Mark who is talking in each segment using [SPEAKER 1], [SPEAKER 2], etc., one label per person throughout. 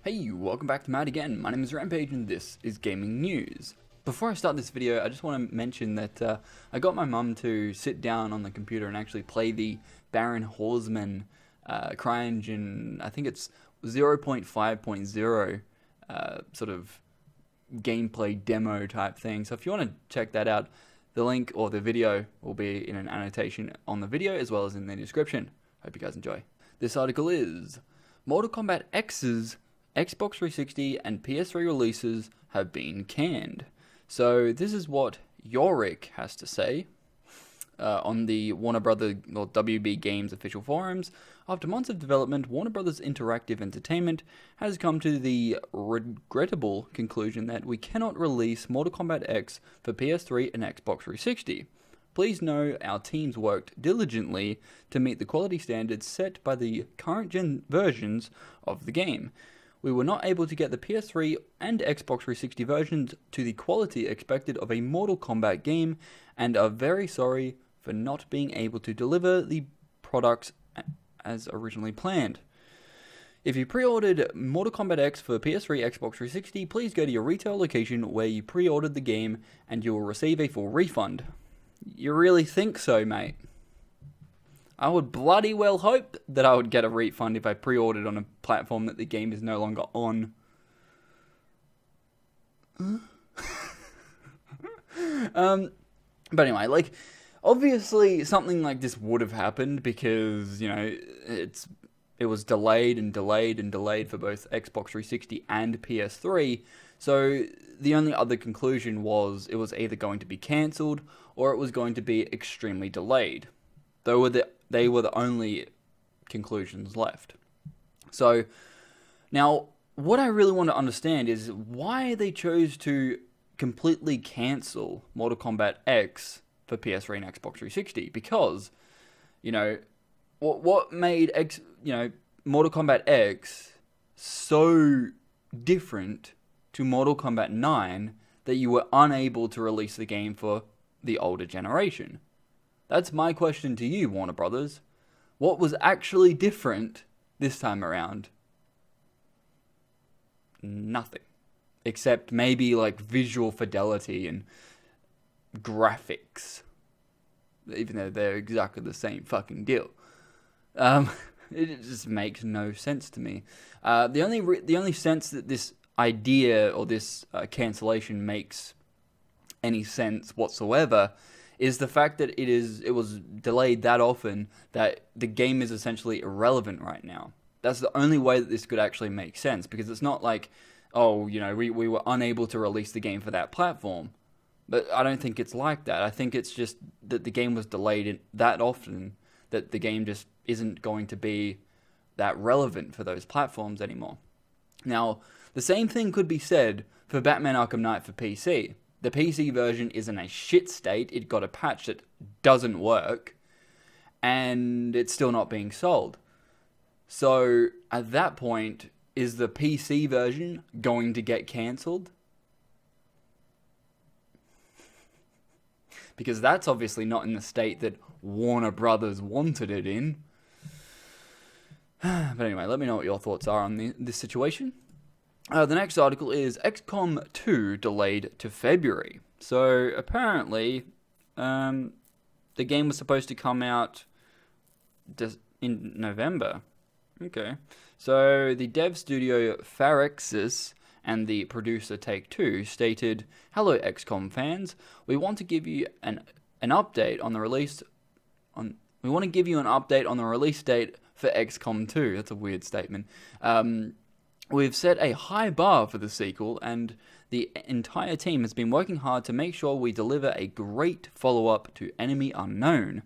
[SPEAKER 1] Hey, welcome back to Matt again. My name is Rampage and this is Gaming News. Before I start this video, I just want to mention that I got my mum to sit down on the computer and actually play the Baron Horseman CryEngine, I think it's 0.5.0 sort of gameplay demo type thing. So if you want to check that out, the link or the video will be in an annotation on the video as well as in the description. Hope you guys enjoy. This article is Mortal Kombat X's Xbox 360 and PS3 releases have been canned. So this is what Yorick has to say on the Warner Brothers or WB Games official forums. After months of development, Warner Brothers Interactive Entertainment has come to the regrettable conclusion that we cannot release Mortal Kombat X for PS3 and Xbox 360. Please know our teams worked diligently to meet the quality standards set by the current gen versions of the game. We were not able to get the PS3 and Xbox 360 versions to the quality expected of a Mortal Kombat game and are very sorry for not being able to deliver the products as originally planned. If you pre-ordered Mortal Kombat X for PS3, Xbox 360, please go to your retail location where you pre-ordered the game and you will receive a full refund. You really think so, mate? I would bloody well hope that I would get a refund if I pre-ordered on a platform that the game is no longer on. But anyway, like, obviously something like this would have happened because, you know, it was delayed and delayed and delayed for both Xbox 360 and PS3. So the only other conclusion was it was either going to be cancelled or it was going to be extremely delayed. They were the only conclusions left. So now what I really want to understand is why they chose to completely cancel Mortal Kombat X for PS3 and Xbox 360, because, you know, what made Mortal Kombat X so different to Mortal Kombat 9 that you were unable to release the game for the older generation? That's my question to you, Warner Brothers. What was actually different this time around? Nothing. Except maybe like visual fidelity and graphics. Even though they're exactly the same fucking deal. It just makes no sense to me. The only sense that this idea or this cancellation makes any sense whatsoever is the fact that it was delayed that often that the game is essentially irrelevant right now. That's the only way that this could actually make sense, because it's not like, oh, you know, we were unable to release the game for that platform. But I don't think it's like that. I think it's just that the game was delayed that often that the game just isn't going to be that relevant for those platforms anymore. Now, the same thing could be said for Batman Arkham Knight for PC. The PC version is in a shit state. It got a patch that doesn't work, and it's still not being sold. So, at that point, is the PC version going to get cancelled? Because that's obviously not in the state that Warner Brothers wanted it in. But anyway, let me know what your thoughts are on this situation. The next article is XCOM 2 delayed to February. So apparently, the game was supposed to come out in November. Okay. So the dev studio Phyrexis and the producer Take-Two stated, "Hello XCOM fans, we want to give you an update on the release we want to give you an update on the release date for XCOM 2. That's a weird statement. We've set a high bar for the sequel, and the entire team has been working hard to make sure we deliver a great follow-up to Enemy Unknown.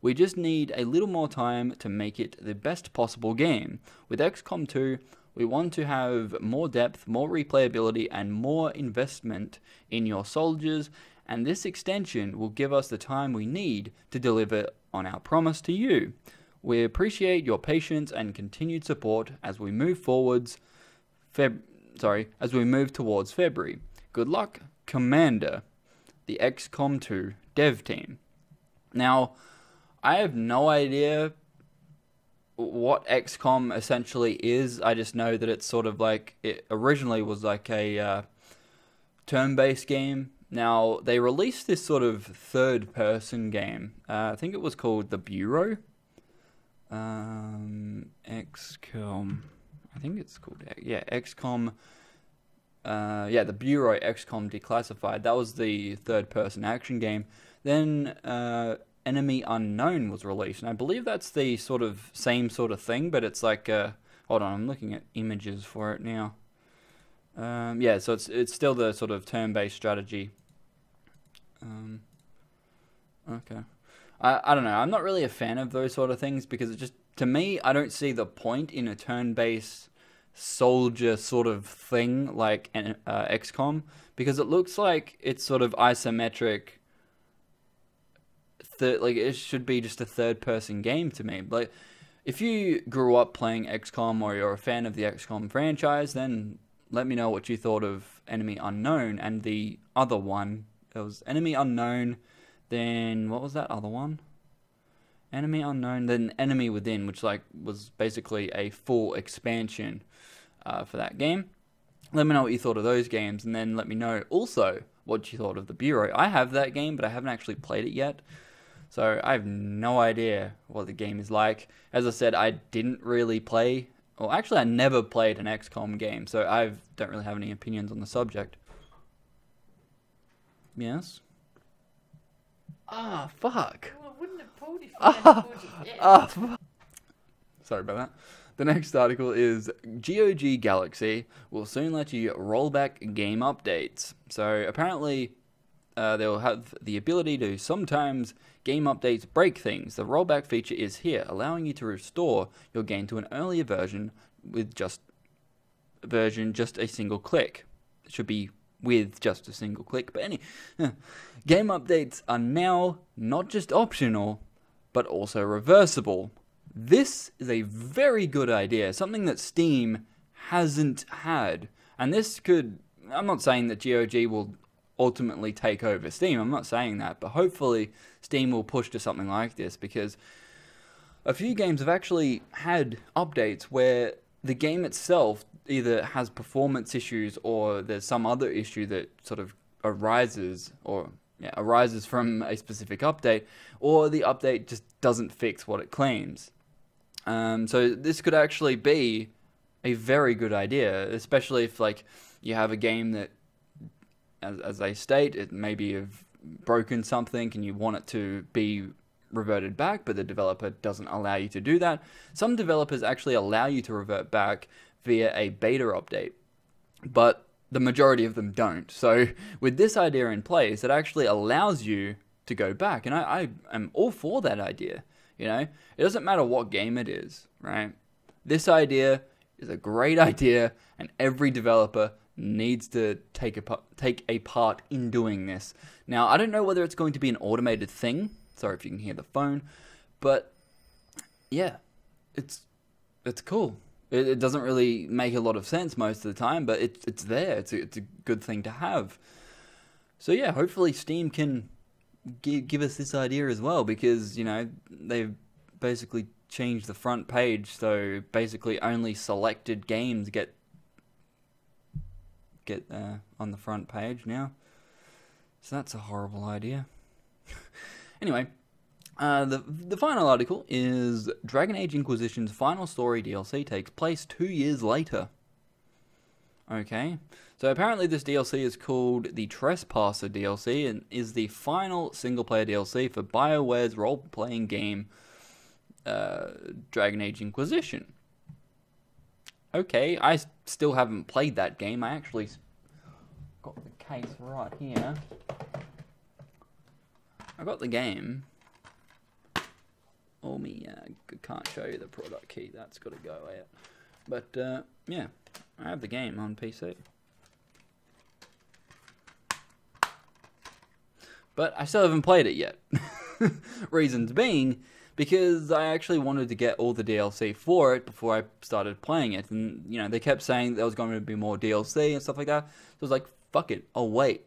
[SPEAKER 1] We just need a little more time to make it the best possible game. With XCOM 2, we want to have more depth, more replayability, and more investment in your soldiers, and this extension will give us the time we need to deliver on our promise to you. We appreciate your patience and continued support as we move towards February. Good luck, Commander, the XCOM 2 dev team." Now, I have no idea what XCOM essentially is. I just know that it's sort of like, it originally was like a turn-based game. Now, they released this sort of third-person game. I think it was called The Bureau. XCOM. I think it's called, yeah, XCOM. Yeah, The Bureau, XCOM Declassified. That was the third-person action game. Then Enemy Unknown was released, and I believe that's the sort of same sort of thing, but it's like, hold on, I'm looking at images for it now. Yeah, so it's still the sort of turn-based strategy. Okay. I don't know, I'm not really a fan of those sort of things, because it just, to me, I don't see the point in a turn-based soldier sort of thing like XCOM, because it looks like it's sort of isometric. Like, it should be just a third-person game to me. Like, if you grew up playing XCOM or you're a fan of the XCOM franchise, then let me know what you thought of Enemy Unknown and the other one. It was Enemy Unknown, then what was that other one? Enemy Unknown, then Enemy Within, which like was basically a full expansion for that game. Let me know what you thought of those games, and then let me know also what you thought of The Bureau. I have that game, but I haven't actually played it yet. So I have no idea what the game is like. As I said, I didn't really play, or actually I never played an XCOM game, so I don't really have any opinions on the subject. Yes? Ah, fuck.
[SPEAKER 2] Well, I wouldn't have pulled if you hadn't pulled it yet.
[SPEAKER 1] Sorry about that. The next article is GOG Galaxy will soon let you roll back game updates. So apparently they'll have the ability to sometimes game updates break things. The rollback feature is here, allowing you to restore your game to an earlier version with just a single click. It should be with just a single click, but game updates are now not just optional, but also reversible. This is a very good idea, something that Steam hasn't had. And this could, I'm not saying that GOG will ultimately take over Steam, I'm not saying that, but hopefully Steam will push to something like this, because a few games have actually had updates where the game itself either has performance issues or there's some other issue that sort of arises from a specific update, or the update just doesn't fix what it claims. So this could actually be a very good idea, especially if like you have a game that, as they state, it maybe have broken something and you want it to be reverted back, but the developer doesn't allow you to do that. Some developers actually allow you to revert back via a beta update, but the majority of them don't. So with this idea in place, it actually allows you to go back, and I am all for that idea. You know, it doesn't matter what game it is, right? This idea is a great idea, and every developer needs to take a part in doing this. Now, I don't know whether it's going to be an automated thing. Sorry if you can hear the phone, but yeah, it's cool. It doesn't really make a lot of sense most of the time, but it's there. It's a good thing to have. So yeah, hopefully Steam can give us this idea as well, because, you know, they've basically changed the front page, so basically only selected games get on the front page now. So that's a horrible idea. Anyway, the final article is Dragon Age Inquisition's final story DLC takes place 2 years later. Okay, so apparently this DLC is called the Trespasser DLC and is the final single-player DLC for BioWare's role-playing game, Dragon Age Inquisition. Okay, I still haven't played that game. I actually got the case right here. I got the game. Oh, can't show you the product key. That's got to go out. But, yeah, I have the game on PC. But I still haven't played it yet. Reasons being, because I actually wanted to get all the DLC for it before I started playing it. And, you know, they kept saying there was going to be more DLC and stuff like that. So I was like, fuck it, I'll wait.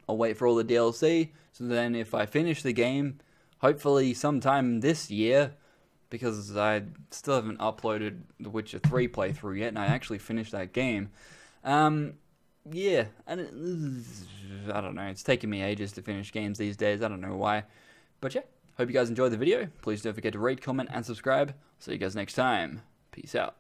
[SPEAKER 1] I'll wait for all the DLC. So then if I finish the game, hopefully sometime this year, because I still haven't uploaded the Witcher 3 playthrough yet, and I actually finished that game. Yeah, and I don't know, it's taking me ages to finish games these days, I don't know why. But yeah, hope you guys enjoyed the video. Please don't forget to rate, comment, and subscribe. See you guys next time. Peace out.